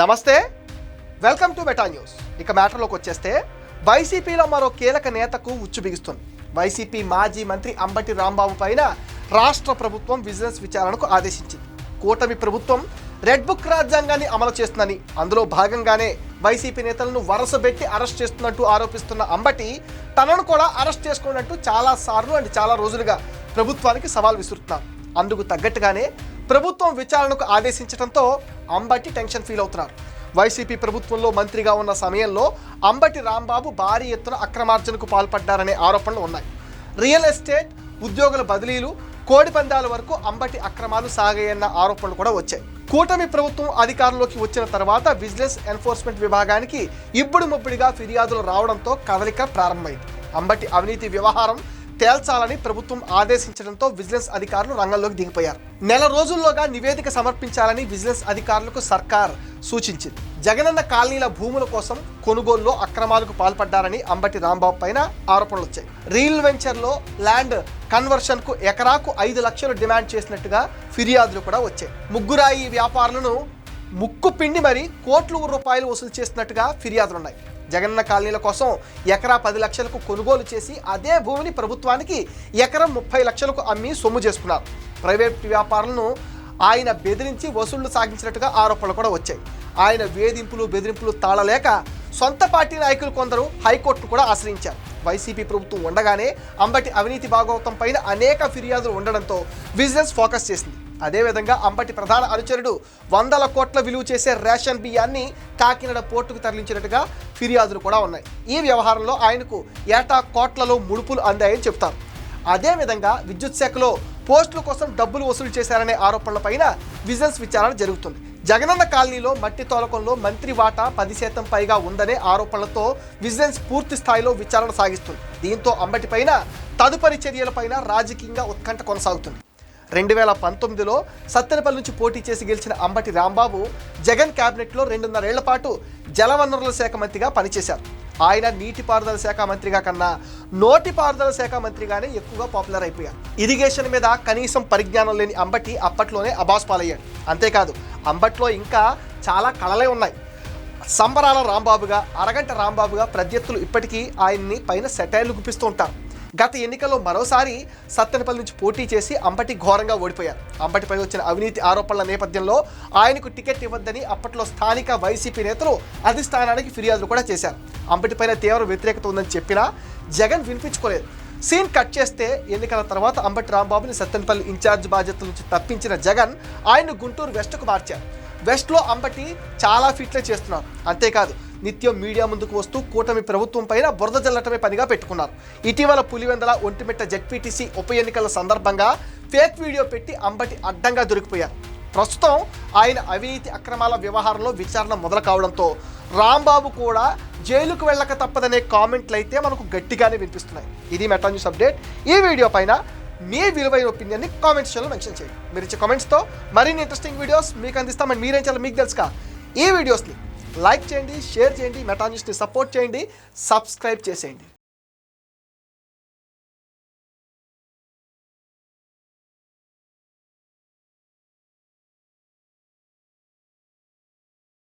నమస్తే, welcome to meta news. ఇక మ్యాటర్లోకి వచ్చేస్తే వైసీపీలో మరో కీలక నేతకు ఉచ్చు బిగుస్తుంది. వైసీపీ మాజీ మంత్రి అంబటి రాంబాబు పైన రాష్ట్ర ప్రభుత్వం విజిలెన్స్ విచారణకు ఆదేశించింది. కూటమి ప్రభుత్వం రెడ్ బుక్ రాజ్యాంగాన్ని అమలు చేస్తుందని, అందులో భాగంగానే వైసీపీ నేతలను వరుసబెట్టి అరెస్ట్ చేస్తున్నట్టు ఆరోపిస్తున్న అంబటి తనను కూడా అరెస్ట్ చేసుకున్నట్టు చాలా రోజులుగా ప్రభుత్వానికి సవాల్ విసురుతున్నారు. అందుకు తగ్గట్టుగానే ప్రభుత్వం విచారణకు ఆదేశించడంతో అంబటి టెన్షన్ ఫీల్ అవుతున్నారు. వైసీపీ ప్రభుత్వంలో మంత్రిగా ఉన్న సమయంలో అంబటి రాంబాబు భారీ ఎత్తున అక్రమార్జనకు పాల్పడ్డారనే ఆరోపణలు ఉన్నాయి. రియల్ ఎస్టేట్, ఉద్యోగుల బదిలీలు, కోడి పందాల వరకు అంబటి అక్రమాలు సాగాయన్న ఆరోపణలు కూడా వచ్చాయి. కూటమి ప్రభుత్వం అధికారంలోకి వచ్చిన తర్వాత విజిలెన్స్ ఎన్ఫోర్స్మెంట్ విభాగానికి ఇబ్బడి ముబ్బడిగా ఫిర్యాదులు రావడంతో కదలిక ప్రారంభమైంది. అంబటి అవినీతి వ్యవహారం తేల్చాలని ప్రభుత్వం ఆదేశించడంతో విజిలెన్స్ అధికారులు రంగంలోకి దిగిపోయారు. నెల రోజుల్లోగా నివేదిక సమర్పించాలని విజిలెన్స్ అధికారులకు సర్కార్ సూచించింది. జగనన్న కాలనీల భూముల కోసం కొనుగోలులో అక్రమాలకు పాల్పడ్డారని అంబటి రాంబాబు పైన ఆరోపణలు వచ్చాయి. రియల్ వెంచర్లో ల్యాండ్ కన్వర్షన్కు ఎకరాకు 5 లక్షలు డిమాండ్ చేసినట్టుగా ఫిర్యాదులు కూడా వచ్చాయి. ముగ్గురాయి వ్యాపారులను ముక్కు పిండి మరీ కోట్ల రూపాయలు వసూలు చేసినట్టుగా ఫిర్యాదులున్నాయి. జగనన్న కాలనీల కోసం ఎకరా 10 లక్షలకు కొనుగోలు చేసి అదే భూమిని ప్రభుత్వానికి ఎకరం 30 లక్షలకు అమ్మి సొమ్ము చేసుకున్నారు. ప్రైవేట్ వ్యాపారులను ఆయన బెదిరించి వసూళ్లు సాగించినట్టుగా ఆరోపణలు కూడా వచ్చాయి. ఆయన వేధింపులు బెదిరింపులు తాళలేక సొంత పార్టీ నాయకులు కొందరు హైకోర్టును కూడా ఆశ్రయించారు. వైసీపీ ప్రభుత్వం ఉండగానే అంబటి అవినీతి భాగవతం పైన అనేక ఫిర్యాదులు ఉండడంతో విజిలెన్స్ ఫోకస్ చేసింది. అదేవిధంగా అంబటి ప్రధాన అనుచరుడు 100 కోట్ల విలువ చేసే రేషన్ బియ్యాన్ని కాకినాడ పోర్టుకు తరలించినట్టుగా ఫిర్యాదులు కూడా ఉన్నాయి. ఈ వ్యవహారంలో ఆయనకు ఏటా కోట్లలో ముడుపులు అందాయని చెబుతారు. అదేవిధంగా విద్యుత్ శాఖలో పోస్టుల కోసం డబ్బులు వసూలు చేశారనే ఆరోపణలపైన విజిలెన్స్ విచారణ జరుగుతుంది. జగనన్న కాలనీలో మట్టి తోలకంలో మంత్రి వాటా 10% పైగా ఉందనే ఆరోపణలతో విజిలెన్స్ పూర్తి స్థాయిలో విచారణ సాగిస్తుంది. దీంతో అంబటి పైన తదుపరి చర్యలపైన రాజకీయంగా ఉత్కంఠ కొనసాగుతుంది. 2019లో సత్తెనపల్లి నుంచి పోటీ చేసి గెలిచిన అంబటి రాంబాబు జగన్ క్యాబినెట్లో 2.5 ఏళ్ల పాటు జలవనరుల శాఖ మంత్రిగా పనిచేశారు. ఆయన నీటిపారుదల శాఖ మంత్రిగా కన్నా నోటిపారుదల శాఖ మంత్రిగానే ఎక్కువగా పాపులర్ అయిపోయారు. ఇరిగేషన్ మీద కనీసం పరిజ్ఞానం లేని అంబటి అప్పట్లోనే అబాస్ పాలయ్యాడు. అంతేకాదు, అంబట్లో ఇంకా చాలా కళలే ఉన్నాయి. సంబరాల రాంబాబుగా, అరగంట రాంబాబుగా ప్రత్యర్థులు ఇప్పటికీ ఆయన్ని పైన సెటైర్లు గుప్పిస్తూ ఉంటారు. గత ఎన్నికల్లో మరోసారి సత్తెనపల్లి నుంచి పోటీ చేసి అంబటి ఘోరంగా ఓడిపోయారు. అంబటిపై వచ్చిన అవినీతి ఆరోపణల నేపథ్యంలో ఆయనకు టికెట్ ఇవ్వద్దని అప్పట్లో స్థానిక వైసీపీ నేతలు అధిష్టానానికి ఫిర్యాదులు కూడా చేశారు. అంబటిపైన తీవ్ర వ్యతిరేకత ఉందని చెప్పినా జగన్ వినిపించుకోలేదు. సీన్ కట్ చేస్తే ఎన్నికల తర్వాత అంబటి రాంబాబుని సత్తెనపల్లి ఇన్ఛార్జ్ బాధ్యతల నుంచి తప్పించిన జగన్ ఆయన్ను గుంటూరు వెస్ట్కు మార్చారు. వెస్ట్లో అంబటి చాలా ఫిట్లే చేస్తున్నారు. అంతేకాదు, నిత్యం మీడియా ముందుకు వస్తూ కూటమి ప్రభుత్వం పైన బురద జల్లటమే పనిగా పెట్టుకున్నారు. ఇటీవల పులివెందల ఒంటిమిట్ట జెడ్పీటీసీ ఉప ఎన్నికల సందర్భంగా ఫేక్ వీడియో పెట్టి అంబటి అడ్డంగా దొరికిపోయారు. ప్రస్తుతం ఆయన అవినీతి అక్రమాల వ్యవహారంలో విచారణ మొదలు కావడంతో రాంబాబు కూడా జైలుకు వెళ్ళక తప్పదనే కామెంట్లు అయితే మనకు గట్టిగానే వినిపిస్తున్నాయి. ఇది మెటా న్యూస్ అప్డేట్. ఈ వీడియో పైన మీ విలువైన ఒపీనియన్ని కామెంట్ సెక్షన్లో మెన్షన్ చేయండి. మీరు ఇచ్చే కామెంట్స్తో మరిన్ని ఇంట్రెస్టింగ్ వీడియోస్ మీకు అందిస్తామని మీరేం చేయాలి మీకు తెలుసుగా. ఈ వీడియోస్ని లైక్ చేయండి, షేర్ చేయండి, మెటా న్యూస్ని సపోర్ట్ చేయండి, సబ్స్క్రైబ్ చేసేయండి.